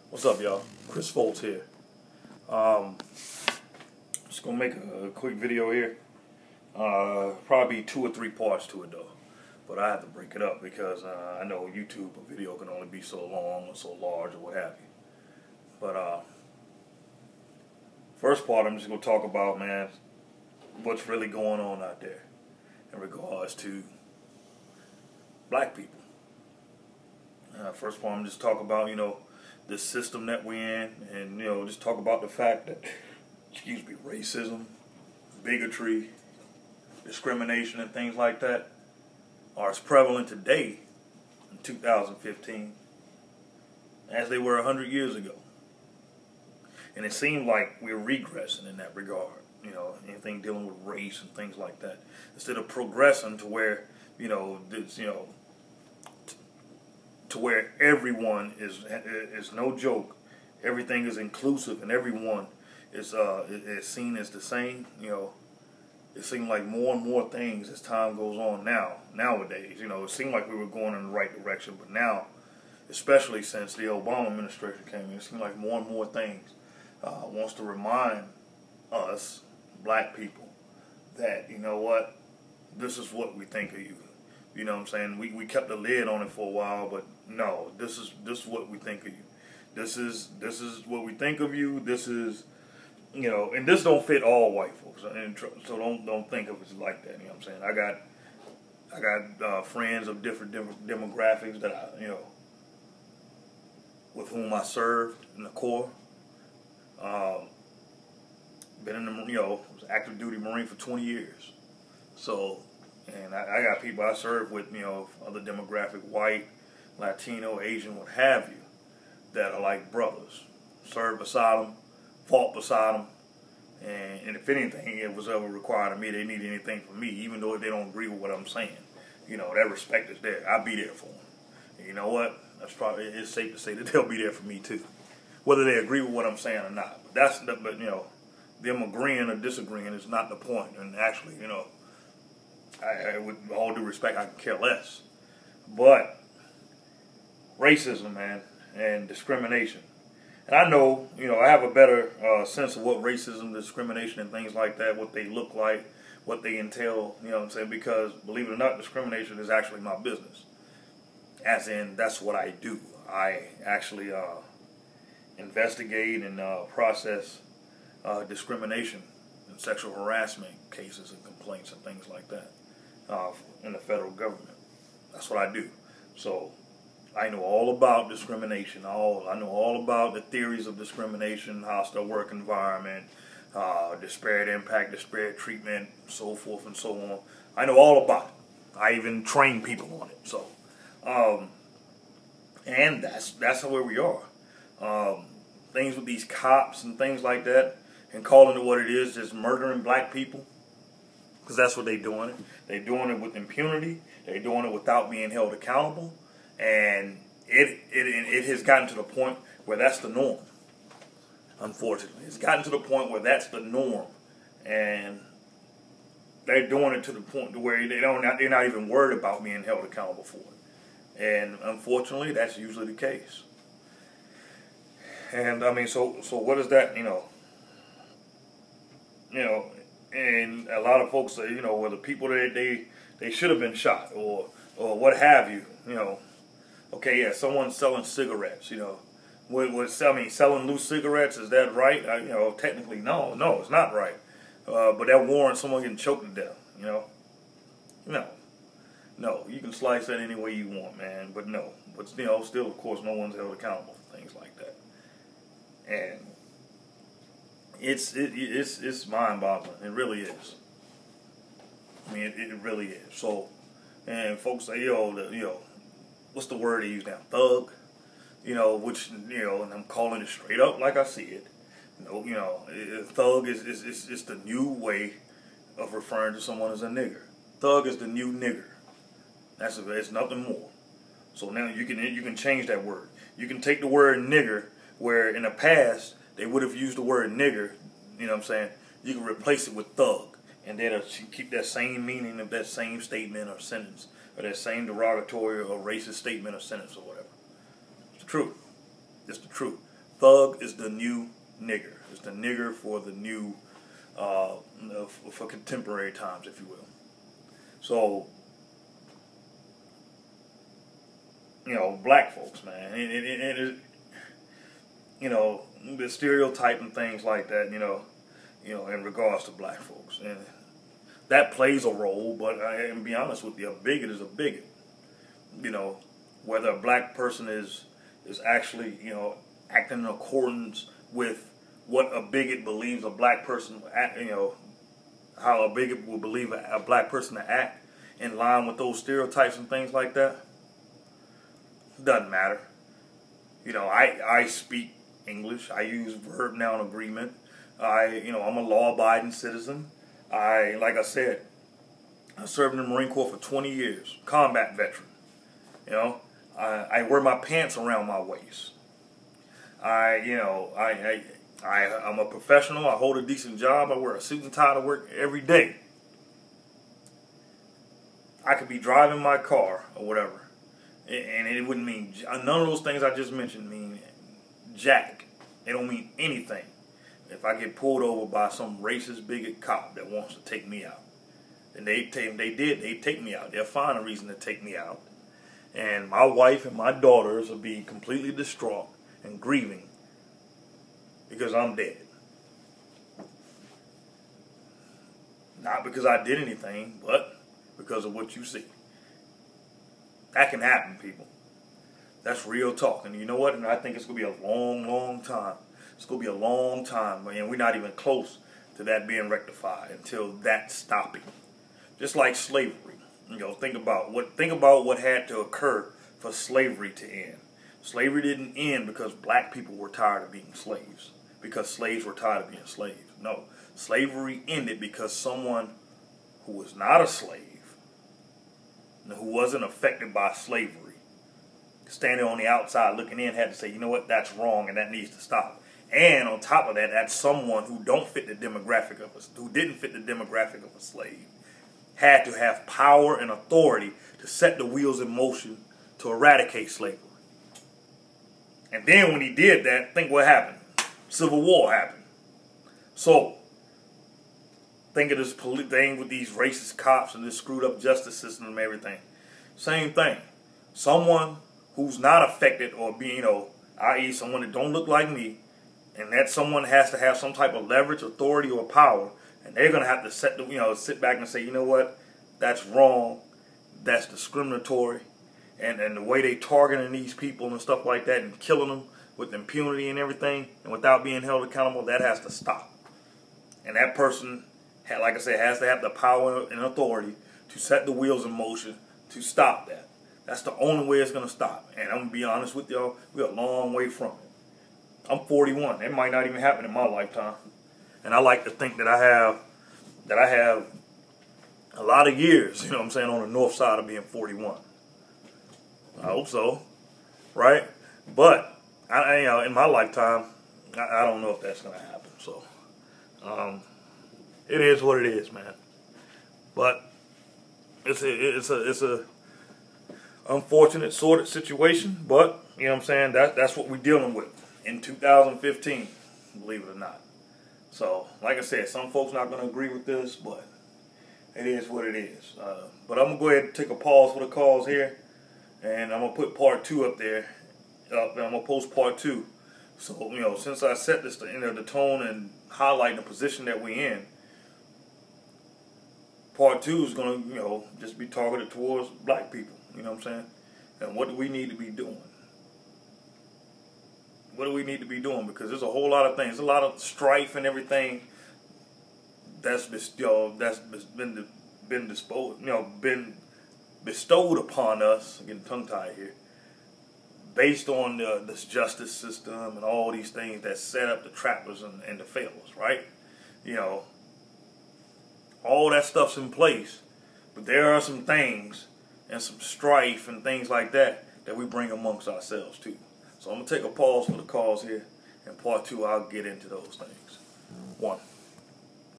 What's up, y'all? Chris Foltz here. Um, just gonna make a quick video here. Probably 2 or 3 parts to it though, but I have to break it up because I know YouTube a video can only be so long or so large or what have you. But first part, I'm just gonna talk about, man, what's really going on out there in regards to black people. First part, I'm just talk about, the system that we're in, and just talk about the fact that, racism, bigotry, discrimination, and things like that are as prevalent today in 2015 as they were 100 years ago. And it seemed like we're regressing in that regard. Anything dealing with race and things like that, instead of progressing to where to where everyone is no joke, everything is inclusive, and everyone is seen as the same. It seems like more and more things as time goes on nowadays. It seemed like we were going in the right direction, but now, especially since the Obama administration came in, it seems like more and more things wants to remind us, black people, that, this is what we think of you. You know what I'm saying? We kept a lid on it for a while, but no, this is what we think of you. This is what we think of you. This is, and this don't fit all white folks, and so don't think of it like that. You know what I'm saying? I got friends of different demographics that with whom I served in the Corps. Been in the was an active duty Marine for 20 years. So. And I got people I serve with, other demographic, white, Latino, Asian, what have you, that are like brothers. Served beside them, fought beside them, and if anything, it was ever required of me, they need anything from me, even though they don't agree with what I'm saying. That respect is there. I'll be there for them. And you know what? It's safe to say that they'll be there for me too, whether they agree with what I'm saying or not. But them agreeing or disagreeing is not the point. And actually, with all due respect, I can care less. But racism, man, and discrimination. And I know, I have a better sense of what racism, discrimination, and things like that, what they look like, what they entail, because, believe it or not, discrimination is actually my business. As in, that's what I do. I actually investigate and process discrimination and sexual harassment cases and complaints and things like that. In the federal government. That's what I do. So I know all about discrimination. I know all about the theories of discrimination, hostile work environment, disparate impact, disparate treatment, so forth and so on. I know all about it. I even train people on it. So, and that's where we are. Things with these cops and things like that, and calling it what it is, just murdering black people. Because that's what they're doing. They're doing it with impunity. They're doing it without being held accountable. And it has gotten to the point where that's the norm. Unfortunately. It's gotten to the point where that's the norm. And they're doing it to the point to where they're not even worried about being held accountable for it. And unfortunately, that's usually the case. And I mean, so what is that, and a lot of folks say, well, the people they should have been shot or what have you, okay, yeah, someone's selling cigarettes, selling loose cigarettes, is that right? Technically, no, it's not right. But that warrants someone getting choked to death, No, you can slice that any way you want, man, but no. But, still, of course, no one's held accountable for things like that. And it's mind-boggling. It really is. I mean, it really is. So, and folks say, what's the word they use now? Thug. Which, and I'm calling it straight up like I see it. Thug is the new way of referring to someone as a nigger. Thug is the new nigger. It's nothing more. So now you can change that word. You can take the word nigger, where in the past they would have used the word nigger, you can replace it with thug, and then keep that same meaning of that same statement or sentence, or that same derogatory or racist statement or sentence or whatever. It's the truth. It's the truth. Thug is the new nigger. It's the nigger for the new, for contemporary times, if you will. So, you know, black folks, man, and you know, the stereotype and things like that, you know, in regards to black folks, and that plays a role. But I can be honest with you, a bigot is a bigot. You know, whether a black person is actually, you know, acting in accordance with what a bigot believes a black person, you know, how a bigot will believe a black person to act in line with those stereotypes and things like that, doesn't matter. You know, I speak English. I use verb noun agreement. You know, I'm a law-abiding citizen. Like I said, I served in the Marine Corps for 20 years, combat veteran. You know, I wear my pants around my waist. You know, I'm a professional. I hold a decent job. I wear a suit and tie to work every day. I could be driving my car or whatever, and it wouldn't mean, none of those things I just mentioned mean jack. They don't mean anything if I get pulled over by some racist bigot cop that wants to take me out. And they take me out. They'll find a reason to take me out. And my wife and my daughters will be completely distraught and grieving because I'm dead. Not because I did anything, but because of what you see. That can happen, people. That's real talk. And you know what? And I think it's going to be a long, long time. It's going to be a long time. And we're not even close to that being rectified until that's stopping. Just like slavery. You know, think about what had to occur for slavery to end. Slavery didn't end because black people were tired of being slaves, because slaves were tired of being slaves. No, slavery ended because someone who was not a slave, who wasn't affected by slavery, standing on the outside looking in, had to say, you know what, that's wrong and that needs to stop. And on top of that, that's someone who didn't fit the demographic of a slave, had to have power and authority to set the wheels in motion to eradicate slavery. And then when he did that, think what happened. Civil War happened. So, think of this thing with these racist cops and this screwed up justice system and everything. Same thing. Someone who's not affected or being, you know, i.e. someone that don't look like me, and that someone has to have some type of leverage, authority, or power. And they're going to have to sit back and say, you know what, that's wrong, that's discriminatory, and the way they targeting these people and stuff like that and killing them with impunity and everything and without being held accountable, that has to stop. And that person, like I said, has to have the power and authority to set the wheels in motion to stop that. That's the only way it's going to stop. And I'm going to be honest with y'all, we're a long way from it. I'm 41. It might not even happen in my lifetime. And I like to think that I have a lot of years, you know what I'm saying, on the north side of being 41. I hope so, right? But you know, in my lifetime, I don't know if that's gonna happen. So, it is what it is, man. But it's a unfortunate, sordid situation. But you know what I'm saying, that's what we're dealing with in 2015, believe it or not. So, like I said, some folks not going to agree with this, but it is what it is. But I'm going to go ahead and take a pause for the calls here, and I'm going to put part 2 up there, and I'm going to post part 2. So, you know, since I set this, you know, the tone and highlighting the position that we're in, part 2 is going to, you know, just be targeted towards black people, you know what I'm saying? And what do we need to be doing? What do we need to be doing? Because there's a whole lot of things, a lot of strife and everything that's been bestowed upon us. I'm getting tongue tied here. Based on this justice system and all these things that set up the trappers and the failers, right? You know, all that stuff's in place, but there are some things and some strife and things like that we bring amongst ourselves too. So I'm going to take a pause for the calls here. In part 2, I'll get into those things. 1.